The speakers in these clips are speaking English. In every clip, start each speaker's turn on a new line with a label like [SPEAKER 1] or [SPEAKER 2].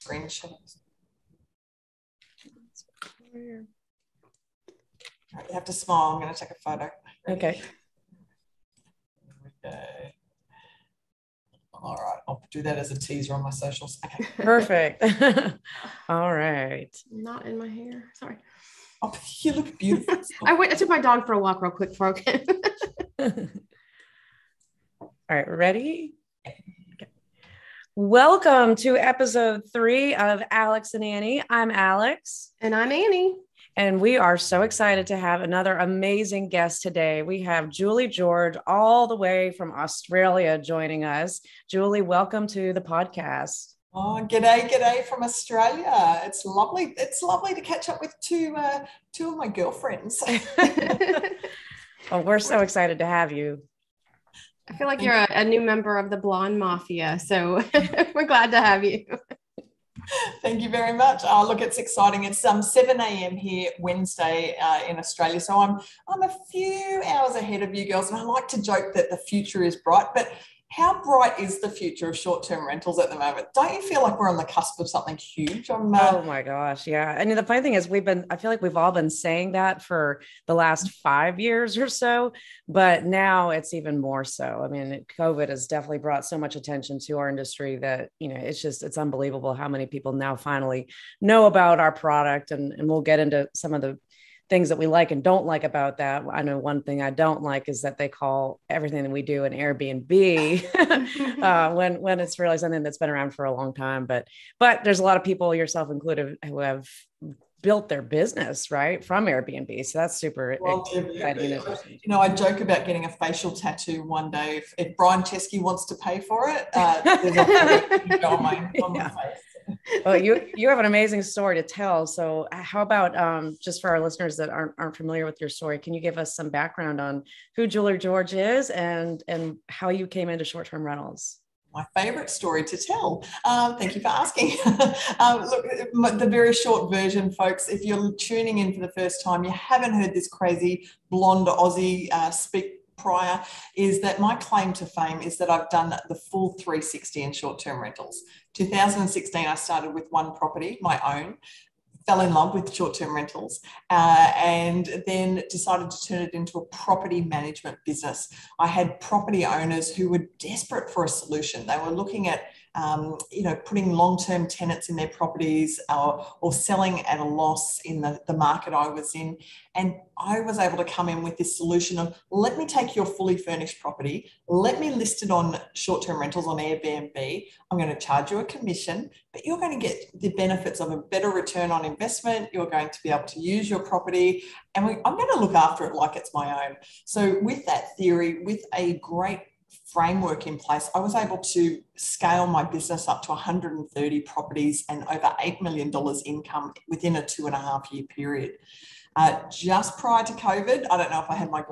[SPEAKER 1] screenshot. You have to smile. I'm going to take a photo. Ready?
[SPEAKER 2] Okay.
[SPEAKER 1] Here we go. All right. I'll do that as a teaser on my socials. Okay.
[SPEAKER 2] Perfect. All right.
[SPEAKER 3] Not in my hair. Sorry.
[SPEAKER 1] Oh, you look beautiful.
[SPEAKER 3] I took my dog for a walk real quick before. Okay.
[SPEAKER 2] All right. Ready? Okay. Welcome to episode 3 of Alex and Annie. I'm Alex.
[SPEAKER 3] And I'm Annie.
[SPEAKER 2] And we are so excited to have another amazing guest today. We have Julie George all the way from Australia joining us. Julie, welcome to the podcast.
[SPEAKER 1] Oh, g'day from Australia. It's lovely. It's lovely to catch up with two of my girlfriends.
[SPEAKER 2] Well, we're so excited to have you.
[SPEAKER 3] I feel like you're a new member of the Blonde Mafia, so we're glad to have you.
[SPEAKER 1] Thank you very much. Look, it's exciting. It's 7 a.m. here Wednesday in Australia, so I'm a few hours ahead of you girls, and I like to joke that the future is bright, but how bright is the future of short-term rentals at the moment? Don't you feel like we're on the cusp of something huge?
[SPEAKER 2] Oh my gosh. Yeah. I mean, the funny thing is I feel like we've all been saying that for the last 5 years or so, but now it's even more so. I mean, COVID has definitely brought so much attention to our industry that, it's unbelievable how many people now finally know about our product, and we'll get into some of the things that we like and don't like about that. I know one thing I don't like is that they call everything that we do an Airbnb when it's really something that's been around for a long time. But there's a lot of people, yourself included, who have built their business right from Airbnb. So that's super exciting.
[SPEAKER 1] I joke about getting a facial tattoo one day. If Brian Chesky wants to pay for it, there's a on my face.
[SPEAKER 2] Well, you have an amazing story to tell. So how about just for our listeners that aren't familiar with your story, can you give us some background on who Julie George is and how you came into short-term rentals?
[SPEAKER 1] My favorite story to tell. Thank you for asking. Look, the very short version, folks, if you're tuning in for the first time, you haven't heard this crazy blonde Aussie speak prior, is that my claim to fame is that I've done the full 360 in short-term rentals. 2016, I started with one property, my own, fell in love with short-term rentals, and then decided to turn it into a property management business. I had property owners who were desperate for a solution. They were looking at putting long-term tenants in their properties or selling at a loss in the market I was in. And I was able to come in with this solution of, let me take your fully furnished property, let me list it on short-term rentals on Airbnb. I'm going to charge you a commission, but you're going to get the benefits of a better return on investment. You're going to be able to use your property, and I'm going to look after it like it's my own. So with that theory, with a great framework in place, I was able to scale my business up to 130 properties and over $8 million income within a 2.5 year period. Just prior to COVID, I don't know if I had my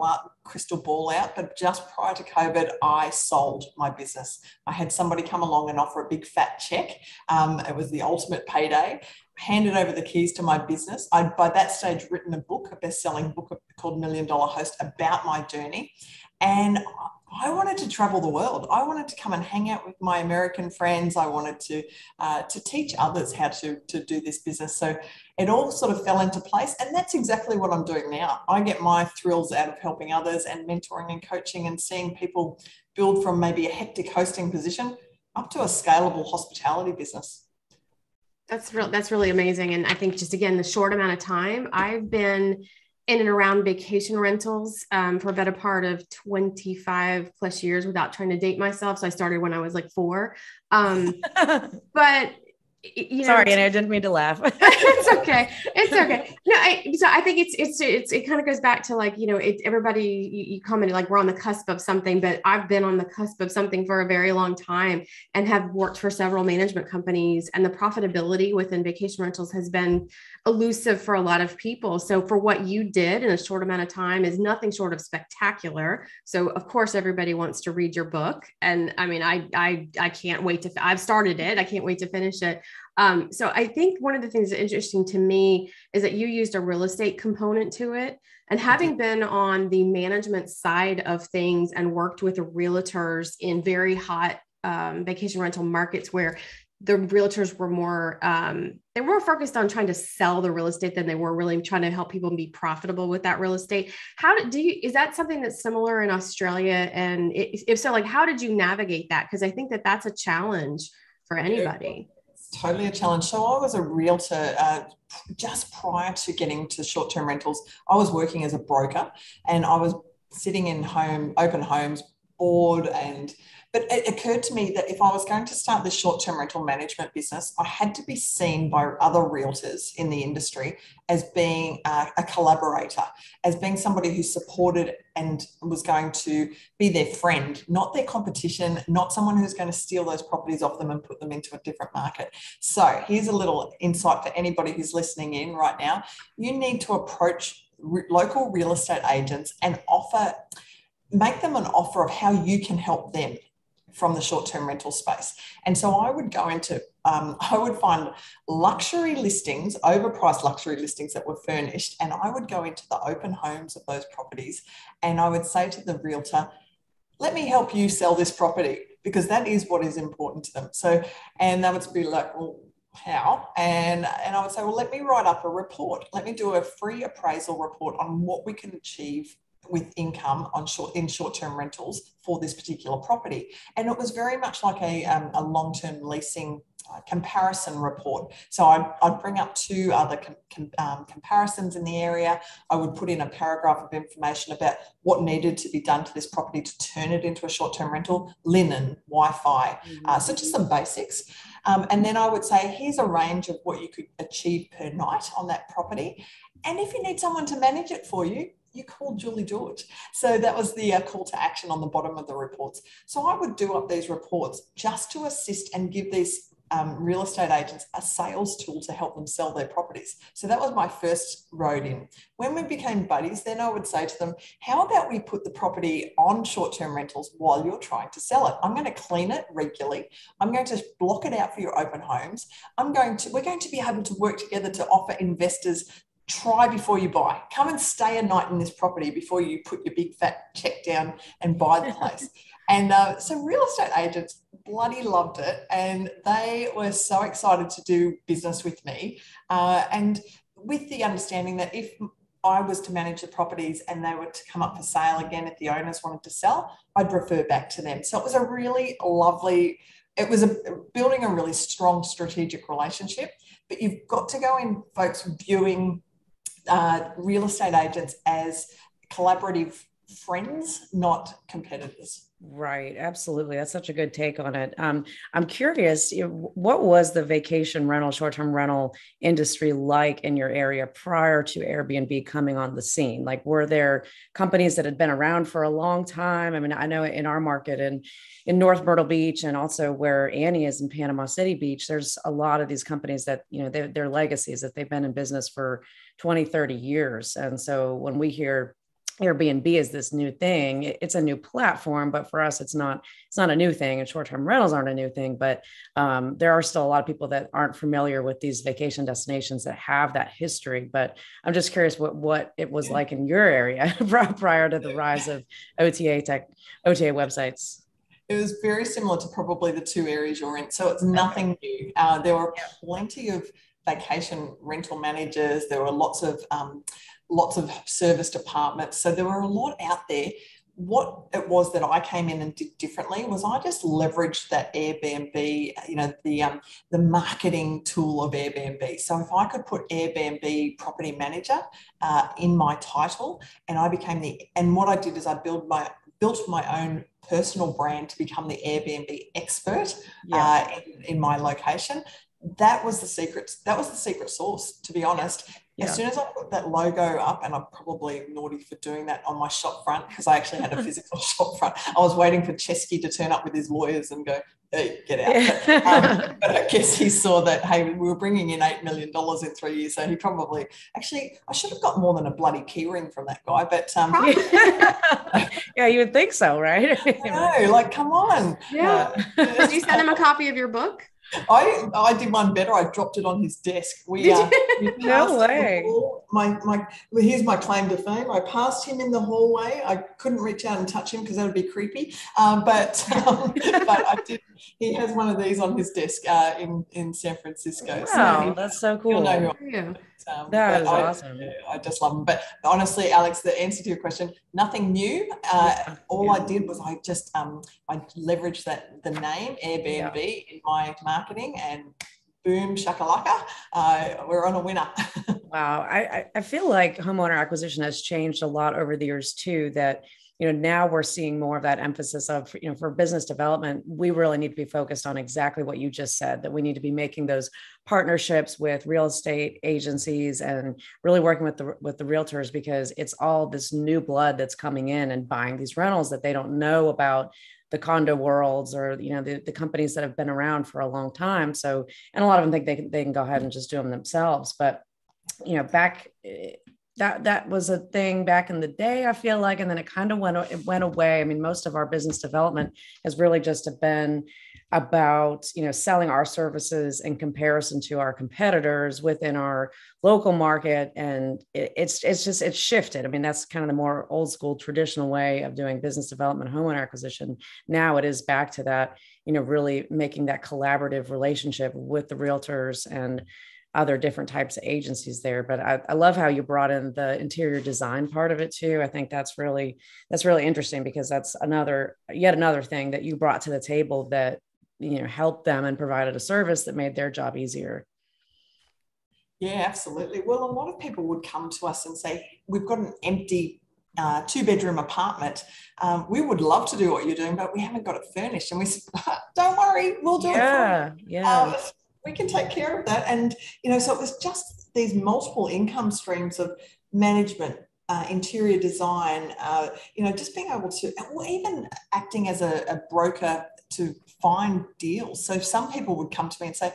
[SPEAKER 1] crystal ball out, but just prior to COVID, I sold my business. I had somebody come along and offer a big fat check. It was the ultimate payday. Handed over the keys to my business. I'd by that stage written a book, a best-selling book called $1 Million Host, about my journey. And I wanted to travel the world. I wanted to come and hang out with my American friends. I wanted to teach others how to do this business. So it all sort of fell into place. And that's exactly what I'm doing now. I get my thrills out of helping others and mentoring and coaching and seeing people build from maybe a hectic hosting position up to a scalable hospitality business.
[SPEAKER 3] That's really amazing. And I think just, again, the short amount of time I've been in and around vacation rentals for a better part of 25 plus years without trying to date myself. So I started when I was like 4. But
[SPEAKER 2] sorry, and I didn't mean to laugh.
[SPEAKER 3] It's okay. It's okay. No, so I think it kind of goes back to like, everybody, you commented like we're on the cusp of something, but I've been on the cusp of something for a very long time and have worked for several management companies, and the profitability within vacation rentals has been elusive for a lot of people. So for what you did in a short amount of time is nothing short of spectacular. So of course, everybody wants to read your book. And I mean, I can't wait I've started it. I can't wait to finish it. So I think one of the things that's interesting to me is that you used a real estate component to it. And having been on the management side of things and worked with realtors in very hot vacation rental markets where the realtors were more, they were focused on trying to sell the real estate than they were really trying to help people be profitable with that real estate. Is that something that's similar in Australia? And if so, like, how did you navigate that? Because I think that that's a challenge for anybody.
[SPEAKER 1] It's totally a challenge. So I was a realtor just prior to getting to short-term rentals. I was working as a broker, and I was sitting in open homes, bored, but it occurred to me that if I was going to start this short-term rental management business, I had to be seen by other realtors in the industry as being a collaborator, as being somebody who supported and was going to be their friend, not their competition, not someone who's going to steal those properties off them and put them into a different market. So here's a little insight for anybody who's listening in right now. You need to approach local real estate agents and make them an offer of how you can help them from the short-term rental space. And so I would go into, I would find luxury listings, overpriced luxury listings that were furnished, and I would go into the open homes of those properties, and I would say to the realtor, let me help you sell this property, because that is what is important to them. So, and they would be like, well, how? And I would say, well, let me write up a report. Let me do a free appraisal report on what we can achieve with income in short-term rentals for this particular property. And it was very much like a long-term leasing comparison report. So I'd bring up two other comparisons in the area. I would put in a paragraph of information about what needed to be done to this property to turn it into a short-term rental: linen, Wi-Fi, so just some basics. And then I would say, here's a range of what you could achieve per night on that property. And if you need someone to manage it for you, you call Julie George. So that was the call to action on the bottom of the reports. So I would do up these reports just to assist and give these real estate agents a sales tool to help them sell their properties. So that was my first road in. When we became buddies, then I would say to them, how about we put the property on short-term rentals while you're trying to sell it? I'm going to clean it regularly. I'm going to block it out for your open homes. We're going to be able to work together to offer investors, try before you buy. Come and stay a night in this property before you put your big fat check down and buy the place. And so real estate agents bloody loved it, and they were so excited to do business with me, and with the understanding that if I was to manage the properties and they were to come up for sale again, if the owners wanted to sell, I'd refer back to them. So it was a really lovely, building a really strong strategic relationship. But you've got to go in, folks, viewing real estate agents as collaborative friends, not competitors.
[SPEAKER 2] Right. Absolutely. That's such a good take on it. I'm curious, what was the vacation rental, short-term rental industry like in your area prior to Airbnb coming on the scene? Like, were there companies that had been around for a long time? I mean, I know in our market in North Myrtle Beach, and also where Annie is in Panama City Beach, there's a lot of these companies that, their legacies, that they've been in business for 20, 30 years. And so when we hear Airbnb is this new thing, it's a new platform, but for us, it's not a new thing, and short-term rentals aren't a new thing, but there are still a lot of people that aren't familiar with these vacation destinations that have that history. But I'm just curious what it was like in your area prior to the rise of OTA websites.
[SPEAKER 1] It was very similar to probably the two areas you're in. So it's nothing new. There were plenty of vacation rental managers. There were lots of serviced apartments. So there were a lot out there. What it was that I came in and did differently was I just leveraged that Airbnb, the marketing tool of Airbnb. So if I could put Airbnb property manager in my title, and what I did is I built my own personal brand to become the Airbnb expert in my location. That was the secret. That was the secret sauce, to be honest. As soon as I put that logo up, and I'm probably naughty for doing that on my shop front, because I actually had a physical shop front. I was waiting for Chesky to turn up with his lawyers and go, hey, get out. But I guess he saw that, hey, we were bringing in $8 million in 3 years. So he probably, actually, I should have got more than a bloody key ring from that guy. But
[SPEAKER 2] yeah, you would think so, right?
[SPEAKER 1] I know, like, come on.
[SPEAKER 3] Yeah. Did you send him a copy of your book?
[SPEAKER 1] I did one better. I dropped it on his desk.
[SPEAKER 2] No way.
[SPEAKER 1] Here's my claim to fame. I passed him in the hallway. I couldn't reach out and touch him because that would be creepy. But I did. He has one of these on his desk in San Francisco.
[SPEAKER 2] Wow,
[SPEAKER 1] so
[SPEAKER 2] that's so cool.
[SPEAKER 1] You'll know who
[SPEAKER 2] that is awesome.
[SPEAKER 1] I just love them. But honestly, Alex, the answer to your question, nothing new. All I did was I just I leveraged the name AirBnB in my marketing, and boom shakalaka, we're on a winner.
[SPEAKER 2] Wow. I feel like homeowner acquisition has changed a lot over the years too, that now we're seeing more of that emphasis of, for business development, we really need to be focused on exactly what you just said, that we need to be making those partnerships with real estate agencies and really working with the realtors, because it's all this new blood that's coming in and buying these rentals that they don't know about the condo worlds, or, the companies that have been around for a long time. So, and a lot of them think they can go ahead and just do them themselves. But, back that was a thing back in the day, I feel like, and then it kind of went away. I mean, most of our business development has really just been about, selling our services in comparison to our competitors within our local market. And it's shifted. I mean, that's kind of the more old school traditional way of doing business development, homeowner acquisition. Now it is back to that, really making that collaborative relationship with the realtors and other different types of agencies there. But I love how you brought in the interior design part of it too. I think that's really interesting, because that's yet another thing that you brought to the table that, helped them and provided a service that made their job easier.
[SPEAKER 1] Yeah, absolutely. Well, a lot of people would come to us and say, we've got an empty 2-bedroom apartment. We would love to do what you're doing, but we haven't got it furnished. And we said, don't worry, we'll do it for you.
[SPEAKER 2] Yeah.
[SPEAKER 1] We can take care of that. And, so it was just these multiple income streams of management, interior design, just being able to, or even acting as a broker to find deals. So some people would come to me and say,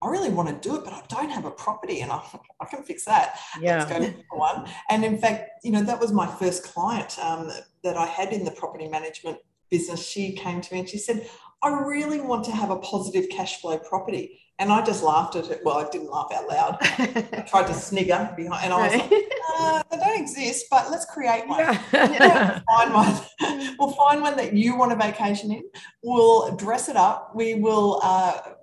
[SPEAKER 1] I really want to do it, but I don't have a property, and I can fix that.
[SPEAKER 2] Yeah.
[SPEAKER 1] Let's go for one. And in fact, that was my first client that I had in the property management business. She came to me and she said, I really want to have a positive cash flow property. And I just laughed at it. Well, I didn't laugh out loud. I tried to snigger behind, and I was like, they don't exist, but let's create one. Yeah. Find one. We'll find one that you want a vacation in. We'll dress it up. We will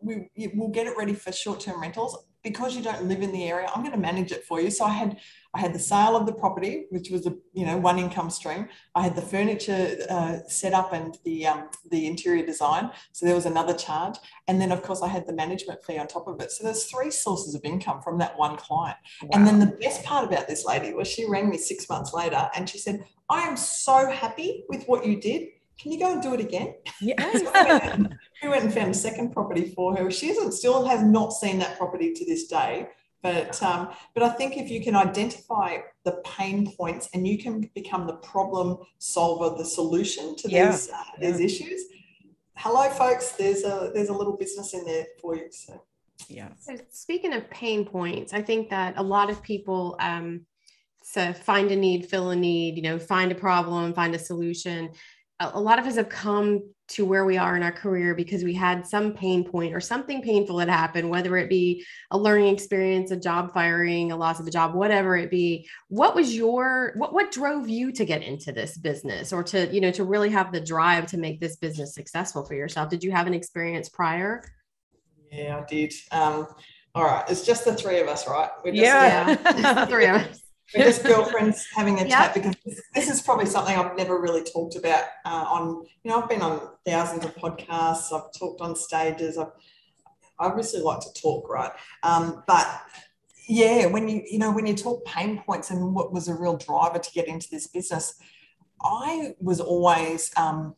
[SPEAKER 1] we'll get it ready for short-term rentals. Because you don't live in the area, I'm going to manage it for you. So I had the sale of the property, which was one income stream. I had the furniture set up and the interior design. So there was another charge. And then of course I had the management fee on top of it. So there's 3 sources of income from that one client. Wow. And then the best part about this lady was she rang me 6 months later and she said, I am so happy with what you did. Can you go and do it again?
[SPEAKER 2] Yeah.
[SPEAKER 1] We went and found a second property for her. She still has not seen that property to this day. But I think if you can identify the pain points and you can become the problem solver, the solution to these issues. Hello, folks. There's a little business in there for you. So
[SPEAKER 2] yeah.
[SPEAKER 3] So speaking of pain points, I think that a lot of people find a need, fill a need, find a problem, find a solution. A lot of us have come to where we are in our career because we had some pain point or something painful that happened, whether it be a learning experience, a job firing, a loss of a job, whatever it be. What was what drove you to get into this business, or to, to really have the drive to make this business successful for yourself? Did you have an experience prior?
[SPEAKER 1] Yeah, I did. All right. It's just the 3 of us, right?
[SPEAKER 3] Just the 3 of us.
[SPEAKER 1] We're just girlfriends having a chat, because this is probably something I've never really talked about I've been on thousands of podcasts. I've talked on stages. I obviously like to talk, right? But yeah, when you talk pain points and what was a real driver to get into this business, I was always, I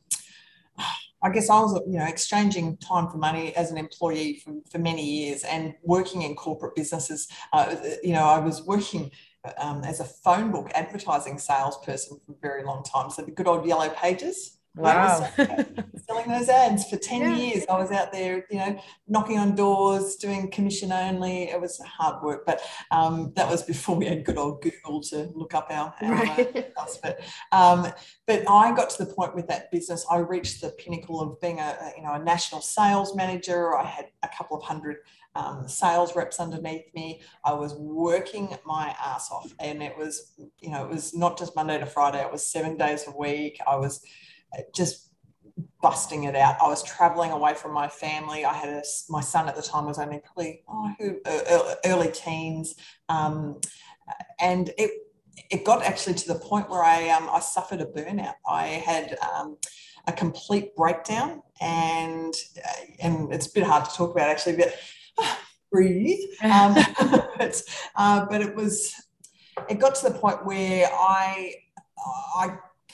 [SPEAKER 1] guess I was, exchanging time for money as an employee for many years, and working in corporate businesses. I was working as a phone book advertising salesperson for a very long time. So the good old yellow pages.
[SPEAKER 2] Wow.
[SPEAKER 1] Selling those ads for 10
[SPEAKER 3] Yeah.
[SPEAKER 1] years. I was out there, knocking on doors, doing commission only. It was hard work, but that was before we had good old Google to look up our house. But I got to the point with that business. I reached the pinnacle of being a national sales manager. I had a couple of hundred sales reps underneath me. I was working my ass off, and it was not just Monday to Friday. It was 7 days a week. I was just busting it out. I was traveling away from my family. I had my son at the time was only probably early teens, and it got actually to the point where I suffered a burnout. I had a complete breakdown, and it's a bit hard to talk about actually, but breathe. But it got to the point where I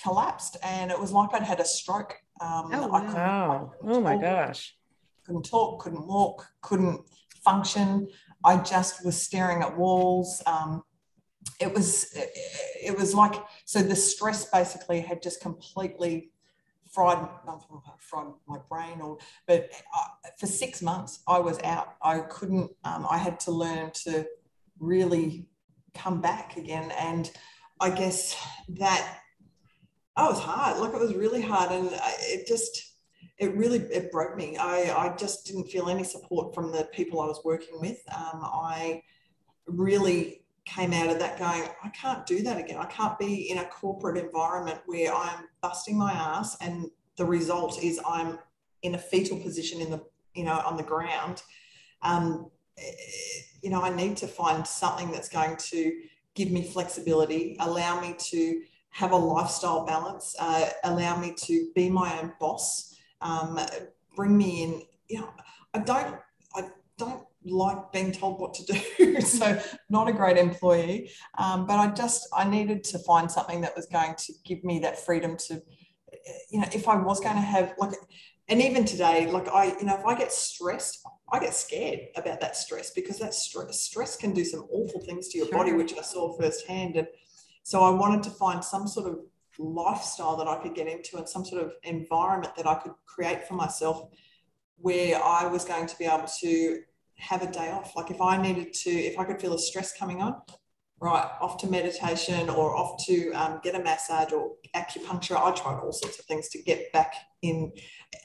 [SPEAKER 1] collapsed, and it was like I'd had a stroke.
[SPEAKER 2] Oh my gosh.
[SPEAKER 1] Couldn't talk, couldn't walk, couldn't function. I just was staring at walls. It was like, so the stress basically had just completely fried my brain, but for 6 months I was out. I couldn't, I had to learn to really come back again. And I guess that was hard. Like, it was really hard. And it broke me. I just didn't feel any support from the people I was working with. I really came out of that going, I can't do that again. I can't be in a corporate environment where I'm busting my ass and the result is I'm in a fetal position on the ground. I need to find something that's going to give me flexibility, allow me to have a lifestyle balance, allow me to be my own boss, bring me in. I don't like being told what to do. So not a great employee, but I needed to find something that was going to give me that freedom to, if I was going to have and even today, if I get stressed, I get scared about that stress, because that stress can do some awful things to your body, which I saw firsthand. And so I wanted to find some sort of lifestyle that I could get into, and some sort of environment that I could create for myself where I was going to be able to have a day off. Like, if I could feel the stress coming on, right, off to meditation, or off to get a massage or acupuncture. I tried all sorts of things to get back in.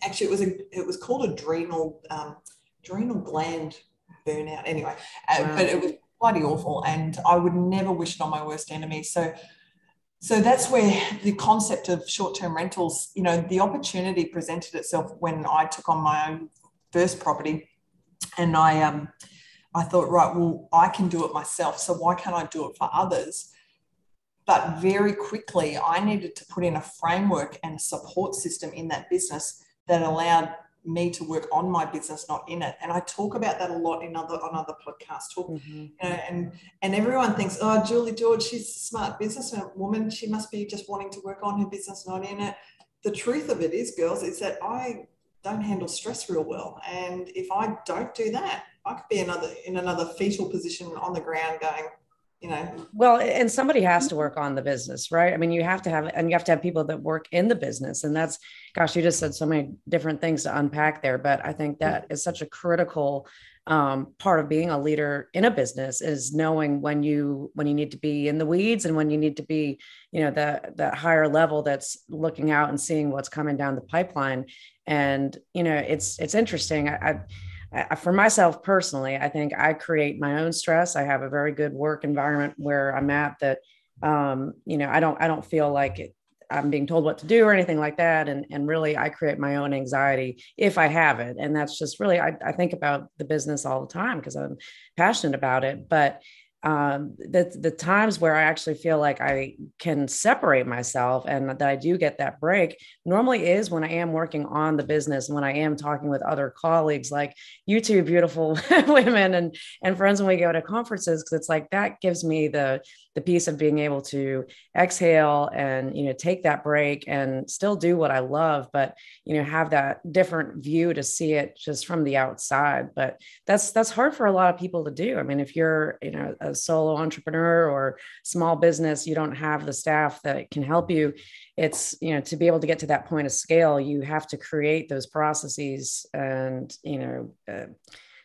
[SPEAKER 1] Actually, it was called adrenal gland burnout. Anyway, but it was bloody awful, and I would never wish it on my worst enemy. So that's where the concept of short-term rentals, the opportunity presented itself when I took on my own first property, and I thought, right, well, I can do it myself, so why can't I do it for others? But very quickly, I needed to put in a framework and a support system in that business that allowed me to work on my business, not in it. And I talk about that a lot on other podcasts. And everyone thinks, oh, Julie George, she's a smart businesswoman. She must be just wanting to work on her business, not in it. The truth of it is, girls, is that I don't handle stress real well. And if I don't do that, I could be in another fetal position on the ground going,
[SPEAKER 2] Well, and somebody has to work on the business, right? I mean, you have to have people that work in the business. And that's, gosh, you just said so many different things to unpack there. But I think that is such a critical part of being a leader in a business, is knowing when you need to be in the weeds and when you need to be, the higher level that's looking out and seeing what's coming down the pipeline. And, it's interesting. For myself personally, I think I create my own stress. I have a very good work environment where I'm at that, I don't feel like I'm being told what to do or anything like that. And really, I create my own anxiety if I have it. And that's just really, I think about the business all the time because I'm passionate about it. But the times where I actually feel like I can separate myself and that I do get that break normally is when I am working on the business, when I am talking with other colleagues like you two beautiful women and friends when we go to conferences, because it's like that gives me the piece of being able to exhale and take that break and still do what I love, but have that different view to see it just from the outside. But that's hard for a lot of people to do. I mean, if you're a solo entrepreneur or small business, you don't have the staff that can help you. It's, to be able to get to that point of scale, you have to create those processes and,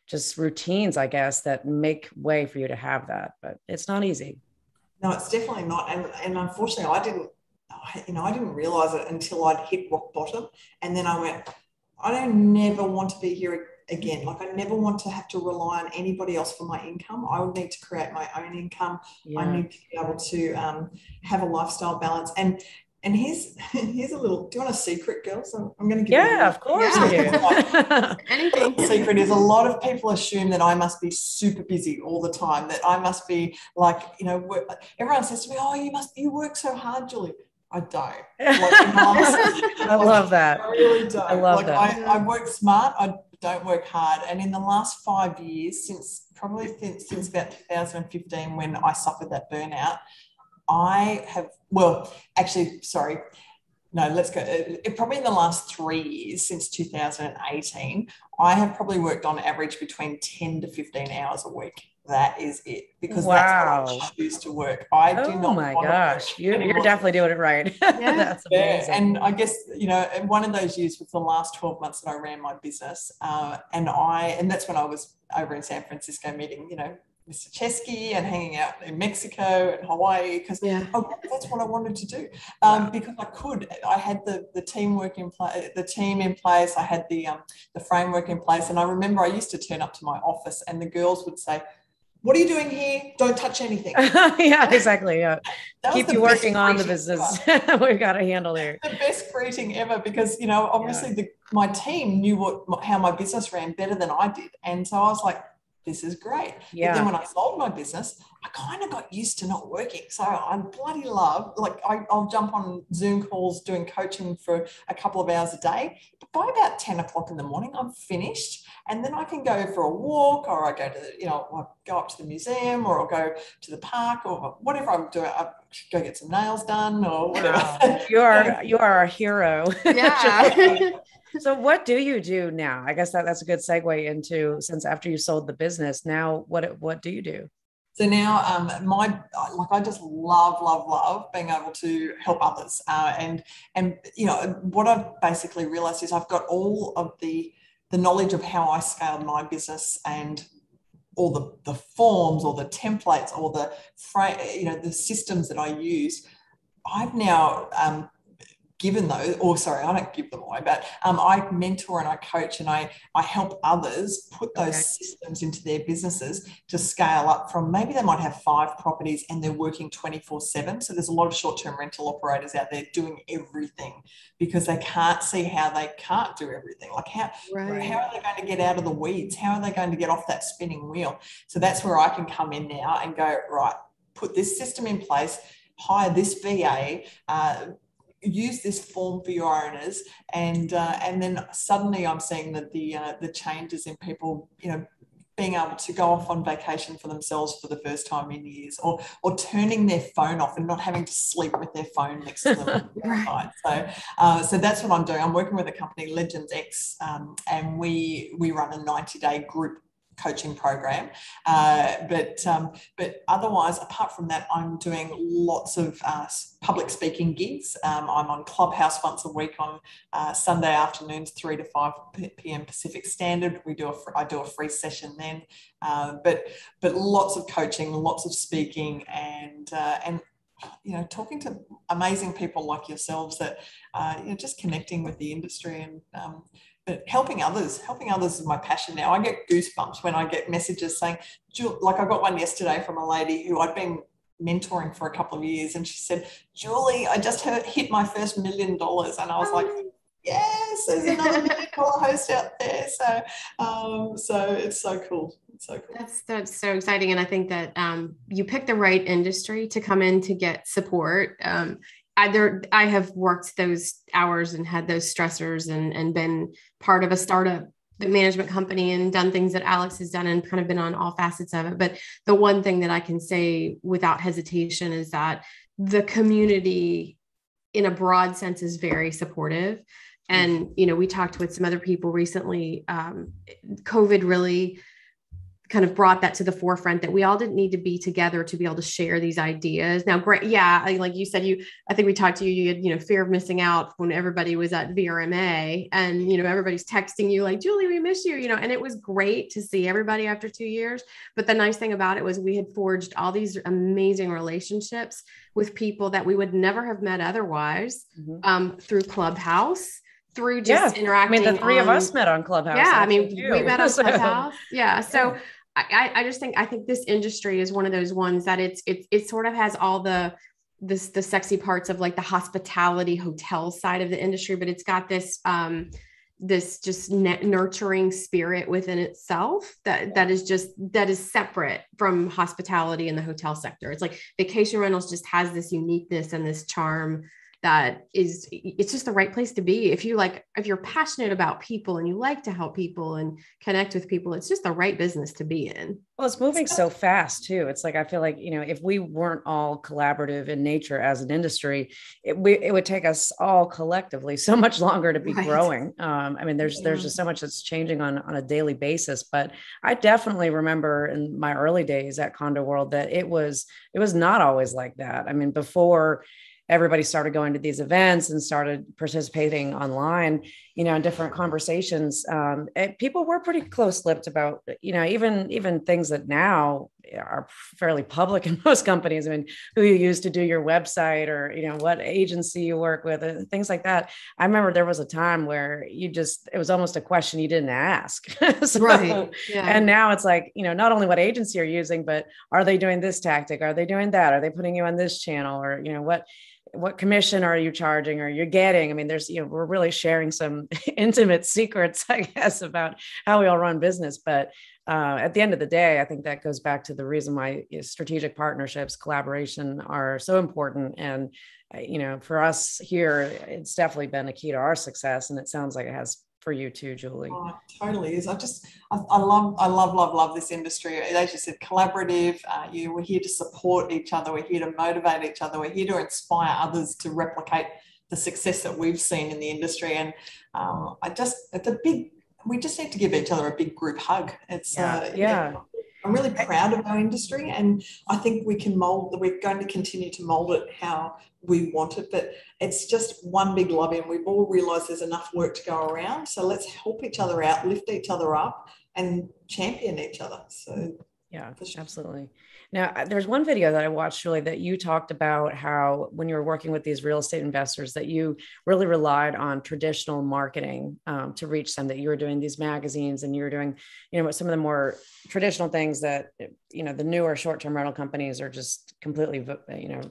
[SPEAKER 2] just routines, I guess, that make way for you to have that, but it's not easy.
[SPEAKER 1] No, it's definitely not. And unfortunately, I didn't realize it until I'd hit rock bottom. And then I went, I don't never want to be here again. Like, I never want to have to rely on anybody else for my income. I would need to create my own income. Yeah. I need to be able to have a lifestyle balance. And here's a little, do you want a secret, girls? I'm going to give you
[SPEAKER 2] of course. Yeah.
[SPEAKER 3] Anything.
[SPEAKER 1] The secret is a lot of people assume that I must be super busy all the time, that I must be like, everyone says to me, oh, you work so hard, Julie. I don't.
[SPEAKER 2] I love that.
[SPEAKER 1] I really don't.
[SPEAKER 2] I love that.
[SPEAKER 1] I work smart. I don't work hard. And in the last 5 years, since about 2015, when I suffered that burnout, probably in the last 3 years, since 2018, I have probably worked on average between 10 to 15 hours a week. That is it, because that's how I choose to work. I do not. Oh my gosh,
[SPEAKER 2] you're definitely doing it right.
[SPEAKER 3] Yeah.
[SPEAKER 2] That's amazing.
[SPEAKER 1] Yeah. And I guess, one of those years was the last 12 months that I ran my business. And that's when I was over in San Francisco meeting, Mr. Chesky and hanging out in Mexico and Hawaii, because that's what I wanted to do. Because I had the teamwork in place, the team in place. I had the framework in place. And I remember I used to turn up to my office and the girls would say, what are you doing here? Don't touch anything.
[SPEAKER 2] Yeah, exactly. Yeah. Keep you working on the business. We've got a handle there.
[SPEAKER 1] The best greeting ever, because, obviously my team knew how my business ran better than I did. And so I was like, this is great. Yeah. But then when I sold my business, I kind of got used to not working. So I bloody love, I'll jump on Zoom calls doing coaching for a couple of hours a day. But by about 10 o'clock in the morning, I'm finished. And then I can go for a walk, or I go to, I'll go up to the museum, or I'll go to the park, or whatever I'm doing. I go get some nails done or whatever.
[SPEAKER 2] Wow. You are a hero.
[SPEAKER 3] Yeah.
[SPEAKER 2] So what do you do now? I guess that's a good segue into, since after you sold the business, now what do you do?
[SPEAKER 1] So now I just love being able to help others. And what I've basically realized is I've got all of the knowledge of how I scaled my business, and all the forms or the templates or the systems that I use. I've now given those, I don't give them away, but I mentor and I coach and I help others put those systems into their businesses to scale up from, maybe they might have 5 properties and they're working 24/7. So there's a lot of short-term rental operators out there doing everything because they can't see how they can't do everything. Like how are they going to get out of the weeds? How are they going to get off that spinning wheel? So that's where I can come in now and go, right, put this system in place, hire this VA, use this form for your owners, and then suddenly I'm seeing that the changes in people, being able to go off on vacation for themselves for the first time in years, or turning their phone off and not having to sleep with their phone next to them. Right. So that's what I'm doing. I'm working with a company, Legends X, and we run a 90-day group coaching program, but otherwise, apart from that, I'm doing lots of public speaking gigs. I'm on Clubhouse once a week on Sunday afternoons, 3 to 5 p.m. Pacific Standard. I do a free session then, but lots of coaching, lots of speaking, and talking to amazing people like yourselves that just connecting with the industry, and but helping others is my passion now. I get goosebumps when I get messages saying, like I got one yesterday from a lady who I'd been mentoring for a couple of years, and she said, Julie, I just hit my first $1 million. And I was like, yes, there's another $1 million host out there. So it's so cool. It's so cool.
[SPEAKER 3] That's so exciting. And I think that you picked the right industry to come in to get support. I have worked those hours and had those stressors and been part of a startup management company and done things that Alex has done and kind of been on all facets of it. But the one thing that I can say without hesitation is that the community in a broad sense is very supportive. And, we talked with some other people recently. COVID kind of brought that to the forefront, that we all didn't need to be together to be able to share these ideas. Now, great. Yeah. Like you said, I think we talked to you, you had, fear of missing out when everybody was at VRMA, and, everybody's texting you like, Julie, we miss you, and it was great to see everybody after 2 years. But the nice thing about it was we had forged all these amazing relationships with people that we would never have met otherwise, through Clubhouse, through just interacting.
[SPEAKER 2] I mean, the three of us met on Clubhouse.
[SPEAKER 3] Yeah. I mean, we met on Clubhouse. Yeah. So I just think, this industry is one of those ones that it sort of has all the sexy parts of like the hospitality hotel side of the industry, but it's got this, this just nurturing spirit within itself that is separate from hospitality in the hotel sector. It's like vacation rentals just has this uniqueness and this charm that it's just the right place to be. If you're passionate about people and you like to help people and connect with people, it's just the right business to be in.
[SPEAKER 2] Well, it's moving so fast too. It's like, I feel like, if we weren't all collaborative in nature as an industry, it would take us all collectively so much longer to be growing. I mean, there's just so much that's changing on a daily basis, but I definitely remember in my early days at Condo World that it was not always like that. I mean, before everybody started going to these events and started participating online, in different conversations. People were pretty close-lipped about, even things that now are fairly public in most companies. I mean, who you use to do your website, or, what agency you work with, things like that. I remember there was a time where it was almost a question you didn't ask.
[SPEAKER 3] Right. Yeah.
[SPEAKER 2] And now it's like, not only what agency you're using, but are they doing this tactic? Are they doing that? Are they putting you on this channel? Or, what commission are you charging, or you're getting? I mean, there's, we're really sharing some intimate secrets, I guess, about how we all run business. But at the end of the day, I think that goes back to the reason why strategic partnerships, collaboration are so important. And, for us here, it's definitely been a key to our success. And it sounds like it has for you too, Julie.
[SPEAKER 1] Oh, it totally is. I love this industry. As you said, collaborative. We're here to support each other. We're here to motivate each other. We're here to inspire others to replicate the success that we've seen in the industry. And we just need to give each other a big group hug. I'm really proud of our industry, and I think we're going to continue to mold it how we want it, but it's just one big lobby, and we've all realized there's enough work to go around. So let's help each other out, lift each other up, and champion each other. So
[SPEAKER 2] yeah, absolutely. Now, there's one video that I watched, Julie, that you talked about how when you were working with these real estate investors, that you really relied on traditional marketing to reach them, that you were doing these magazines and you were doing, some of the more traditional things that, the newer short-term rental companies are just completely,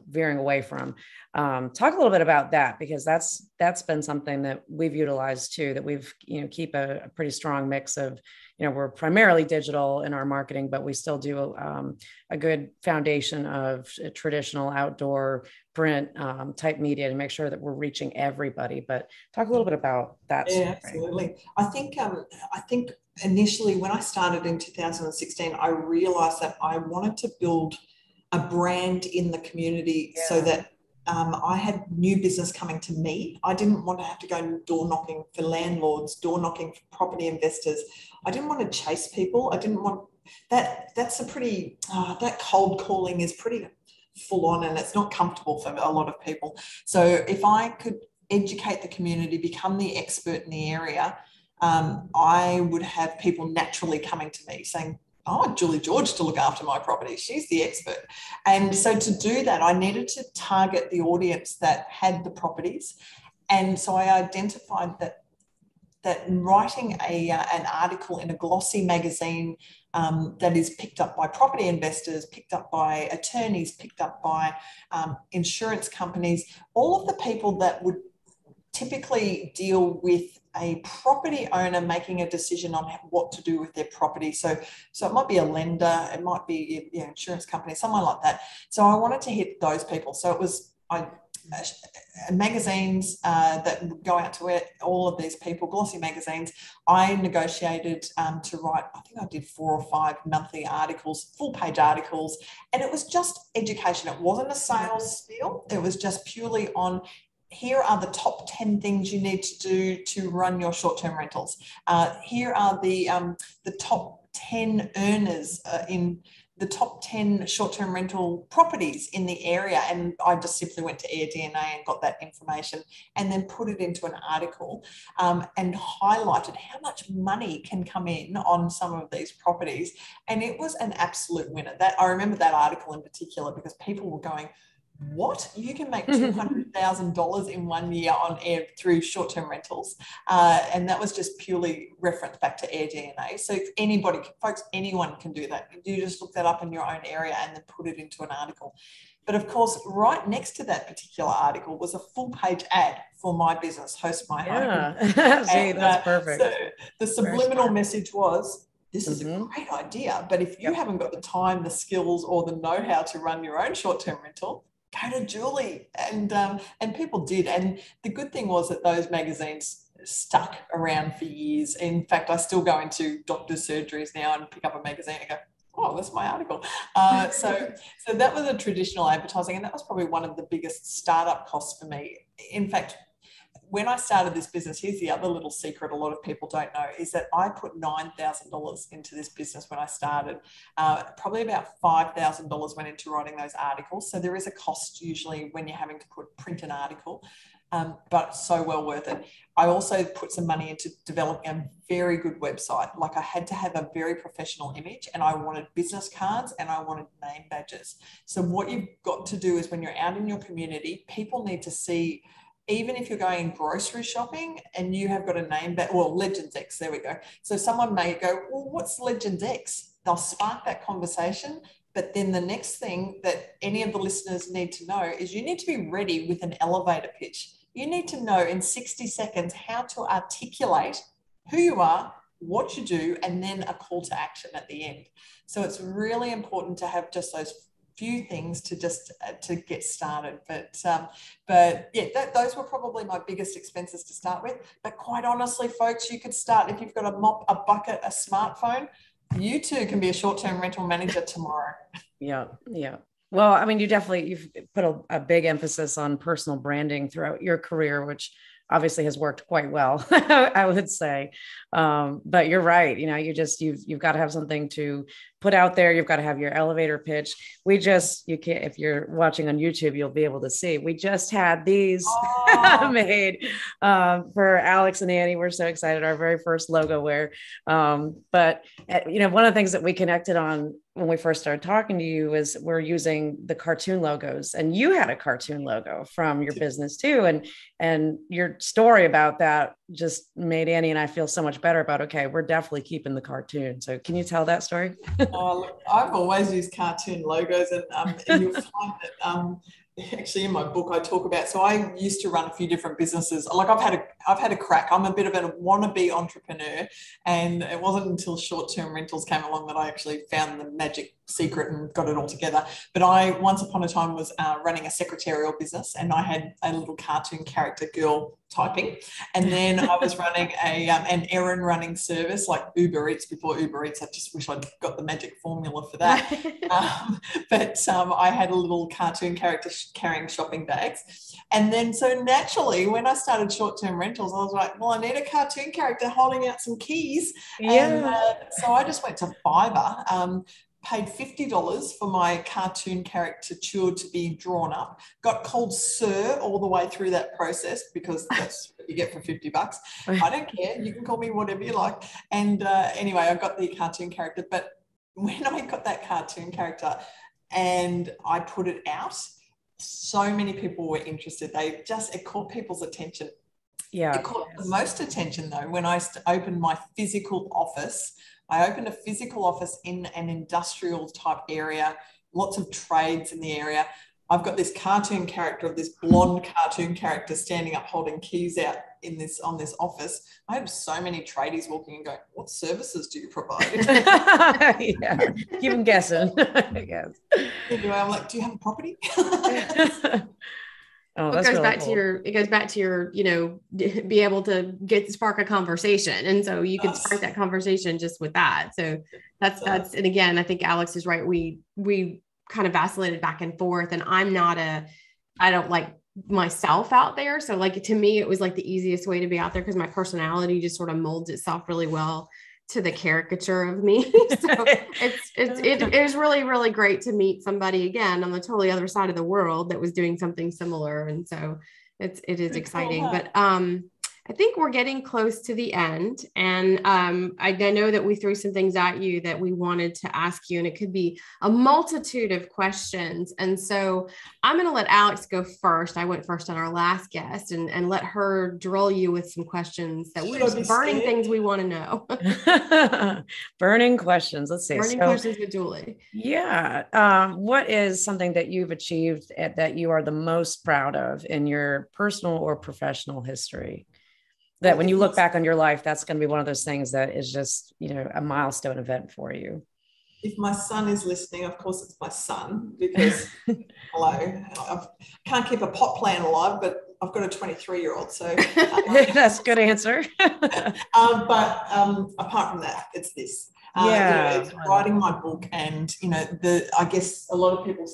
[SPEAKER 2] veering away from. Talk a little bit about that, because that's been something that we've utilized too, that we've, keep a pretty strong mix of, we're primarily digital in our marketing, but we still do a good foundation of traditional outdoor print type media to make sure that we're reaching everybody. But talk a little bit about that.
[SPEAKER 1] Yeah, absolutely. I think initially when I started in 2016, I realized that I wanted to build a brand in the community so that I had new business coming to me. I didn't want to have to go door knocking for landlords, door knocking for property investors. I didn't want to chase people. I didn't want that. That's a pretty, that cold calling is pretty full on, and it's not comfortable for a lot of people. So if I could educate the community, become the expert in the area, I would have people naturally coming to me saying, oh, Julie George to look after my property. She's the expert. And so to do that, I needed to target the audience that had the properties. And so I identified that writing an article in a glossy magazine that is picked up by property investors, picked up by attorneys, picked up by insurance companies, all of the people that would typically deal with a property owner making a decision on what to do with their property. So it might be a lender, it might be insurance company, someone like that. So I wanted to hit those people. So it was magazines that would go out to all of these people, glossy magazines. I negotiated to write, I think I did 4 or 5 monthly articles, full page articles, and it was just education. It wasn't a sales spiel. It was just purely on, here are the top 10 things you need to do to run your short-term rentals. Here are the top 10 earners in the top 10 short-term rental properties in the area. And I just simply went to AirDNA and got that information and then put it into an article and highlighted how much money can come in on some of these properties. And it was an absolute winner. That I remember that article in particular because people were going, what? You can make $200,000 in 1 year on air through short-term rentals. And that was just purely referenced back to AirDNA. So if anybody, folks, anyone can do that. You just look that up in your own area and then put it into an article. But of course, right next to that particular article was a full page ad for my business, Host My Home.
[SPEAKER 2] See, that's perfect.
[SPEAKER 1] So the subliminal message was, this is a great idea, but if you haven't got the time, the skills, or the know-how to run your own short-term rental, go to Julie. And people did. And the good thing was that those magazines stuck around for years. In fact, I still go into doctor's surgeries now and pick up a magazine and go, oh, that's my article. So that was a traditional advertising, and that was probably one of the biggest startup costs for me. In fact, when I started this business, here's the other little secret a lot of people don't know, is that I put $9,000 into this business when I started. Probably about $5,000 went into writing those articles. So there is a cost usually when you're having to print an article, but so well worth it. I also put some money into developing a very good website. Like I had to have a very professional image, and I wanted business cards and I wanted name badges. So what you've got to do is when you're out in your community, people need to see, even if you're going grocery shopping and you have got a name badge, well, Legends X, there we go. So someone may go, well, what's Legends X? They'll spark that conversation. But then the next thing that any of the listeners need to know is you need to be ready with an elevator pitch. You need to know in 60 seconds how to articulate who you are, what you do, and then a call to action at the end. So it's really important to have just those few things to just to get started. But yeah, those were probably my biggest expenses to start with. But quite honestly, folks, you could start, if you've got a mop, a bucket, a smartphone, you too can be a short-term rental manager tomorrow.
[SPEAKER 2] Yeah. Well, I mean, you've put a big emphasis on personal branding throughout your career, which obviously has worked quite well, I would say. But you're right. You know, you've got to have something to put out there. You've got to have your elevator pitch. You can't, if you're watching on YouTube, you'll be able to see, we just had these made for Alex and Annie. We're so excited. Our very first logo wear. But you know, one of the things that we connected on when we first started talking to you is we're using the cartoon logos, and you had a cartoon logo from your business too. And your story about that just made Annie and I feel so much better about, okay, we're definitely keeping the cartoon. So can you tell that story?
[SPEAKER 1] Look, I've always used cartoon logos, and you'll find that actually in my book I talk about, so I used to run a few different businesses. Like I've had a crack. I'm a bit of a wannabe entrepreneur, and it wasn't until short-term rentals came along that I actually found the magic secret and got it all together. But I once upon a time was running a secretarial business, and I had a little cartoon character girl typing, and then I was running an errand running service like Uber Eats before Uber Eats. I just wish I'd got the magic formula for that. But I had a little cartoon character carrying shopping bags, and then so naturally when I started short-term rentals, I was like, well, I need a cartoon character holding out some keys. And so I just went to Fiverr, paid $50 for my cartoon caricature to be drawn up, got called sir all the way through that process, because that's what you get for $50. I don't care. You can call me whatever you like. And anyway, I got the cartoon character. But when I got that cartoon character and I put it out, so many people were interested. It caught people's attention.
[SPEAKER 2] Yeah.
[SPEAKER 1] It caught the most attention though when I opened my physical office. I opened a physical office in an industrial type area, lots of trades in the area. I've got this cartoon character of this blonde cartoon character standing up holding keys out on this office. I had so many tradies walking and going, what services do you provide?
[SPEAKER 2] Yeah, keep them guessing, I guess.
[SPEAKER 1] Anyway, I'm like, do you have a property?
[SPEAKER 2] Oh,
[SPEAKER 3] it goes back to your, you know, be able to spark a conversation. And so you can spark that conversation just with that. So that's, and again, I think Alex is right. We kind of vacillated back and forth, and I don't like myself out there. So like, to me, it was like the easiest way to be out there, because my personality just sort of molds itself really well to the caricature of me. So it is really, really great to meet somebody again on the totally other side of the world that was doing something similar. And so it is exciting, but I think we're getting close to the end. And I know that we threw some things at you that we wanted to ask you, and it could be a multitude of questions. And so I'm going to let Alex go first. I went first on our last guest, and let her drill you with some questions that we're just burning things we want to know.
[SPEAKER 2] Burning questions. Let's see.
[SPEAKER 3] Burning questions with Julie.
[SPEAKER 2] Yeah. What is something that you've achieved that you are the most proud of in your personal or professional history? That when you look back on your life, that's going to be one of those things that is just, a milestone event for you.
[SPEAKER 1] If my son is listening, of course it's my son, because hello, I can't keep a pot plant alive, but I've got a 23-year-old, so
[SPEAKER 2] that's a good answer.
[SPEAKER 1] But apart from that, it's this. It's writing my book, and I guess a lot of people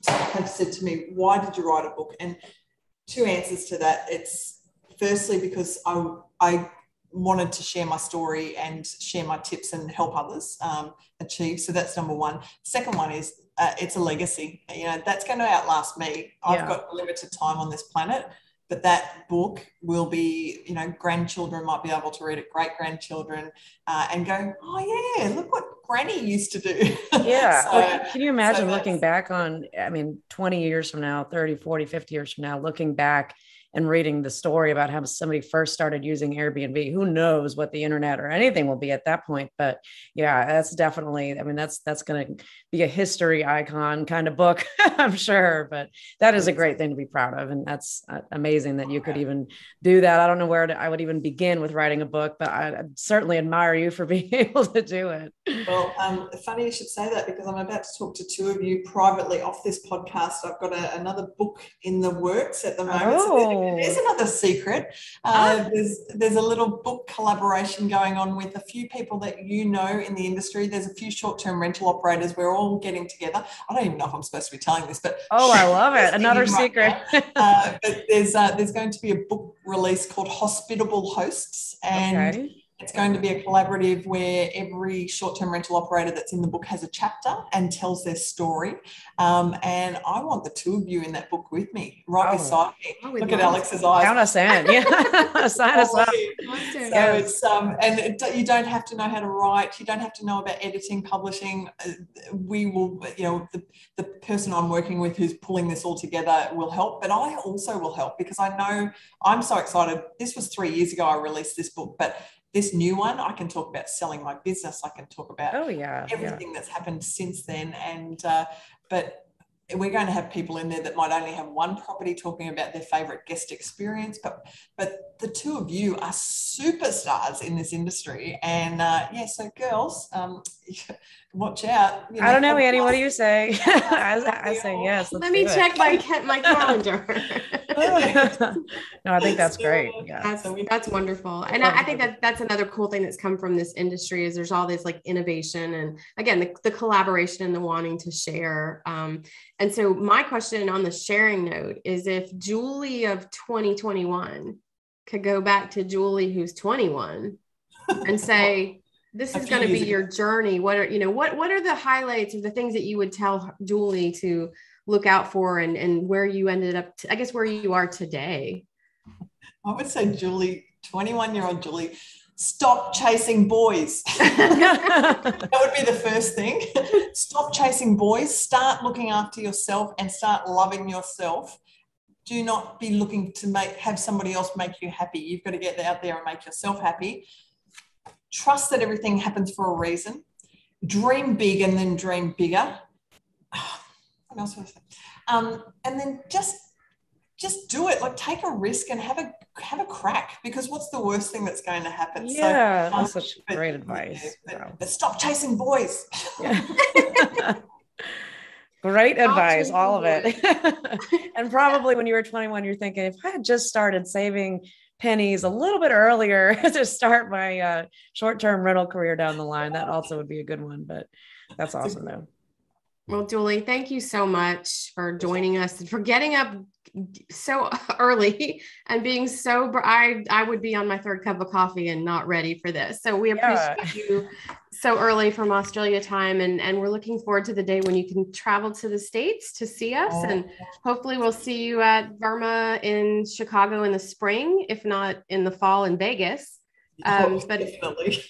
[SPEAKER 1] have said to me, "Why did you write a book?" And two answers to that. It's firstly because I wanted to share my story and share my tips and help others achieve. So that's number one. Second one is it's a legacy. That's going to outlast me. I've got limited time on this planet, but that book will be, grandchildren might be able to read it, great-grandchildren, and go, oh yeah, look what Granny used to do.
[SPEAKER 2] Yeah. Can you imagine looking back on, 20 years from now, 30, 40, 50 years from now, looking back and reading the story about how somebody first started using Airbnb? Who knows what the internet or anything will be at that point. But yeah, that's definitely, that's going to be a history icon kind of book, I'm sure. But that is a great thing to be proud of. And that's amazing that you could even do that. I don't know where I would even begin with writing a book, but I certainly admire you for being able to do it.
[SPEAKER 1] Well, funny you should say that, because I'm about to talk to two of you privately off this podcast. I've got another book in the works at the moment. So there's another secret. There's a little book collaboration going on with a few people that in the industry. There's a few short-term rental operators. We're all getting together. I don't even know if I'm supposed to be telling this, but
[SPEAKER 2] I love it. Another secret.
[SPEAKER 1] But there's going to be a book release called Hospitable Hosts, and it's going to be a collaborative where every short-term rental operator that's in the book has a chapter and tells their story. And I want the two of you in that book with me, right beside me. Look at Alex's eyes.
[SPEAKER 2] Count us in. Yeah. Sign us up.
[SPEAKER 1] So it's, you don't have to know how to write. You don't have to know about editing, publishing. We will, the person I'm working with who's pulling this all together will help, but I also will help, because I know I'm so excited. This was 3 years ago I released this book, but this new one, I can talk about selling my business. I can talk about everything that's happened since then. And but we're going to have people in there that might only have one property, talking about their favorite guest experience. But the two of you are superstars in this industry. And so girls, watch out.
[SPEAKER 2] I don't know, Annie. What do you say? I say yes.
[SPEAKER 3] Let me check my calendar.
[SPEAKER 2] No, I think that's great. Yeah.
[SPEAKER 3] That's wonderful. And I think that's another cool thing that's come from this industry is there's all this like innovation and again, the collaboration and the wanting to share. And so my question on the sharing note is, if Julie of 2021 could go back to Julie who's 21 and say, this is going to be your journey. What are the highlights or the things that you would tell Julie to look out for and where you ended up, I guess, where you are today?
[SPEAKER 1] I would say, Julie, 21-year-old Julie, stop chasing boys. That would be the first thing. Stop chasing boys. Start looking after yourself and start loving yourself. Do not be looking to have somebody else make you happy. You've got to get out there and make yourself happy. Trust that everything happens for a reason. Dream big and then dream bigger. What else was I? And then just do it. Like, take a risk and have a crack, because what's the worst thing that's going to happen?
[SPEAKER 2] Yeah, that's such great advice.
[SPEAKER 1] But stop chasing boys.
[SPEAKER 2] Yeah. Great advice, all of it. And probably when you were 21, you're thinking, if I had just started saving pennies a little bit earlier to start my short-term rental career down the line, that also would be a good one. But that's awesome, though.
[SPEAKER 3] Well, Julie, thank you so much for joining us and for getting up so early and being so, I would be on my third cup of coffee and not ready for this. So we appreciate you so early from Australia time. And we're looking forward to the day when you can travel to the States to see us. And hopefully we'll see you at Verma in Chicago in the spring, if not in the fall in Vegas. But
[SPEAKER 1] definitely.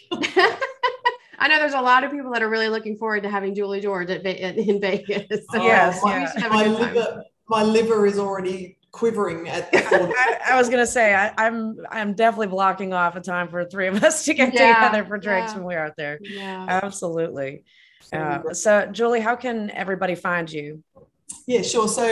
[SPEAKER 3] I know there's a lot of people that are really looking forward to having Julie George in Vegas. So
[SPEAKER 2] yes,
[SPEAKER 3] we should have a good time.
[SPEAKER 1] My liver is already quivering at the thought.
[SPEAKER 2] I was gonna say I'm definitely blocking off a time for 3 of us to get together for drinks when we're out there. Yeah, absolutely. So Julie, how can everybody find you?
[SPEAKER 1] Yeah, sure. So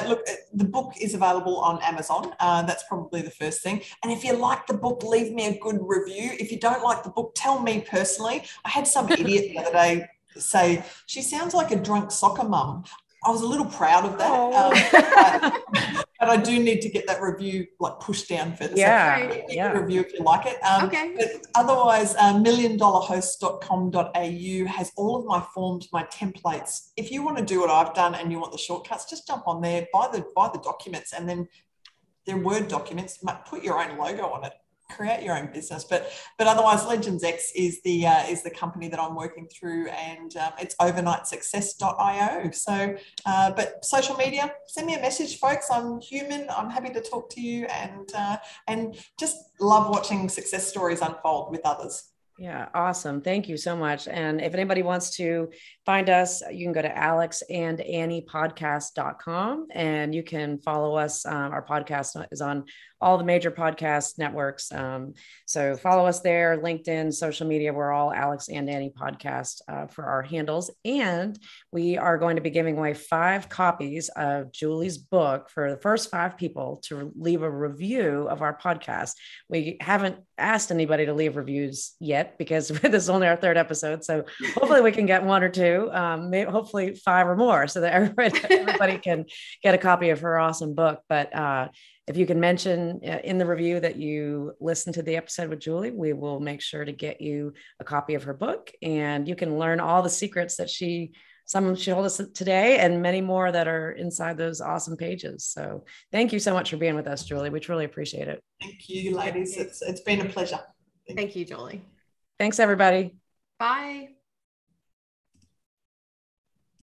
[SPEAKER 1] look, the book is available on Amazon. That's probably the first thing. And if you like the book, leave me a good review. If you don't like the book, tell me personally. I had some idiot the other day say, she sounds like a drunk soccer mum. I was a little proud of that. But I do need to get that review like pushed down further.
[SPEAKER 2] Yeah.
[SPEAKER 1] So review if you like it. But otherwise, milliondollarhost.com.au has all of my forms, my templates. If you want to do what I've done and you want the shortcuts, just jump on there, buy the documents, and then they're Word documents. Put your own logo on it. Create your own business, but otherwise, Legends X is the company that I'm working through, and it's overnightsuccess.io. So, but social media, send me a message, folks. I'm human. I'm happy to talk to you, and just love watching success stories unfold with others.
[SPEAKER 2] Yeah, awesome. Thank you so much. And if anybody wants to find us, you can go to alexandanniepodcast.com and you can follow us. Our podcast is on all the major podcast networks. So follow us there, LinkedIn, social media. We're all Alex and Annie Podcast for our handles. And we are going to be giving away 5 copies of Julie's book for the first 5 people to leave a review of our podcast. We haven't asked anybody to leave reviews yet because this is only our 3rd episode. So hopefully we can get 1 or 2, maybe hopefully 5 or more, so that everybody can get a copy of her awesome book. But if you can mention in the review that you listened to the episode with Julie, we will make sure to get you a copy of her book, and you can learn all the secrets that some she told us today and many more that are inside those awesome pages. So thank you so much for being with us, Julie. We truly appreciate it.
[SPEAKER 1] Thank you, ladies. It's been a pleasure.
[SPEAKER 3] Thank you, Julie.
[SPEAKER 2] Thanks, everybody.
[SPEAKER 3] Bye.